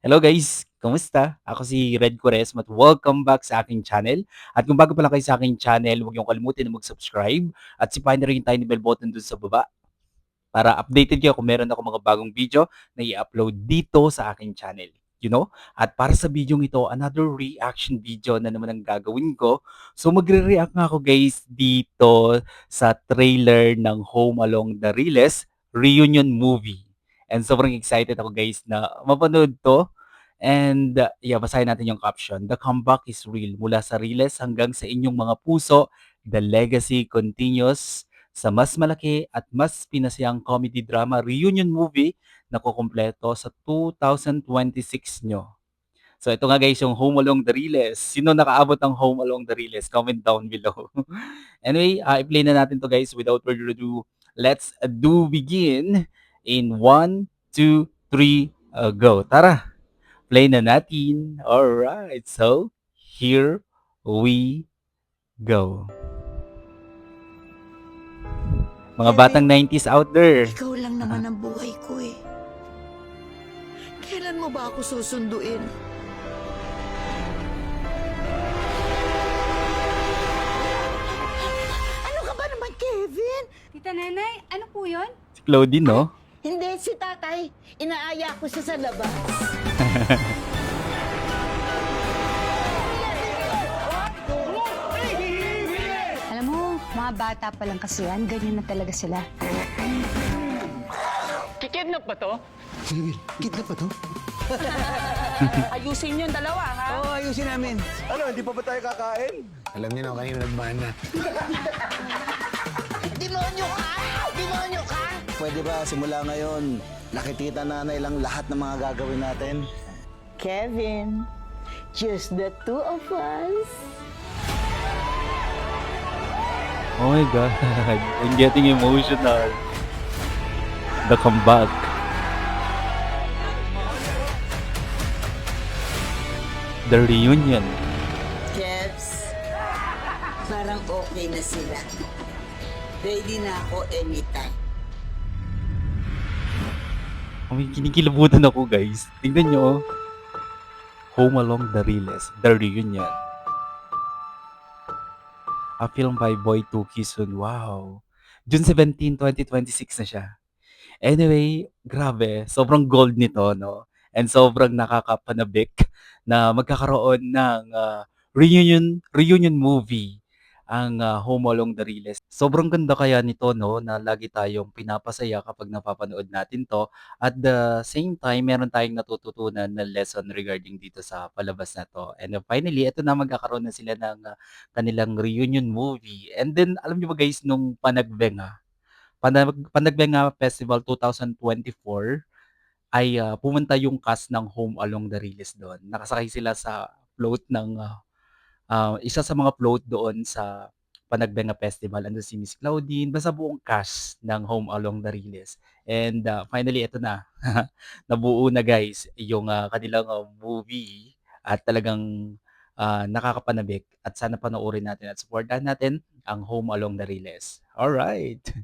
Hello guys! Kamusta? Ako si Red Quaresma at welcome back sa aking channel. At kung bago pa lang kayo sa aking channel, huwag niyong kalimutan na mag-subscribe at sipahin na rin yung tiny bell button dun sa baba para updated kayo kung meron ako mga bagong video na i-upload dito sa aking channel. At para sa video ito, another reaction video na naman ang gagawin ko. So magre-react nga ako guys dito sa trailer ng Home Along the Riles reunion movie. And sobrang excited ako guys na mapanood to. And yeah, basahin natin yung caption. The comeback is real. Mula sa Riles hanggang sa inyong mga puso, the legacy continues sa mas malaki at mas pinasayang comedy drama reunion movie na kukumpleto sa 2026 nyo. So ito nga guys yung Home Along the Riles. Sino nakaabot ng Home Along the Riles? Comment down below. Anyway, i-play na natin to guys without further ado. Let's do begin in 1, 2, 3, go. Tara! Play na natin. Alright, so here we go. Mga batang Kevin, 90s out there. ikaw lang naman ang buhay ko eh. Kailan mo ba ako susunduin? Ano ka ba naman, Kevin? Tita Nanay, ano po yun? Si Claudine, no? Hindi, si tatay. Inaaya ko siya sa labas. Alam mo, mga bata pa lang kasi yan, ganyan na talaga sila. Kikidnap ba to? Sige, Will. Kidnap pa to? Ayusin yung dalawa, ha? Oo, ayusin namin. Ano, hindi pa ba tayo kakain? Alam niyo na, kanina nagmana. Demonyo ka! Demonyo ka! Pwede ba simula ngayon, nakikita nanay lang lahat ng mga gagawin natin? Kevin, just the two of us. Oh my God. I'm getting emotional. The comeback. The reunion. Kevs, parang okay na sila. Ready na ako anytime. May kinikilabutan ako guys. Tingnan nyo. Oh. Home Along the Riles. The reunion. A film by Boy Tuki Sun. Wow. June 17, 2026 na siya. Anyway, grabe. Sobrang gold nito, no? And sobrang nakakapanabik na magkakaroon ng reunion movie ang Home Along the Riles. Sobrang ganda kaya nito, no? Na lagi tayong pinapasaya kapag napapanood natin to. At the same time, meron tayong natututunan na lesson regarding dito sa palabas na to. And finally, ito na magkakaroon na sila ng kanilang reunion movie. And then, alam niyo ba guys, nung Panagbenga, Panagbenga Festival 2024 ay pumunta yung cast ng Home Along the Riles doon. Nakasakay sila sa float ng isa sa mga float doon sa Panagbenga Festival. Andun si Miss Claudine, basta buong cast ng Home Along the Riles. And finally, ito na. Nabuo na guys yung kanilang movie at talagang nakakapanabik at sana panoorin natin at supportahan natin ang Home Along the Riles. Alright.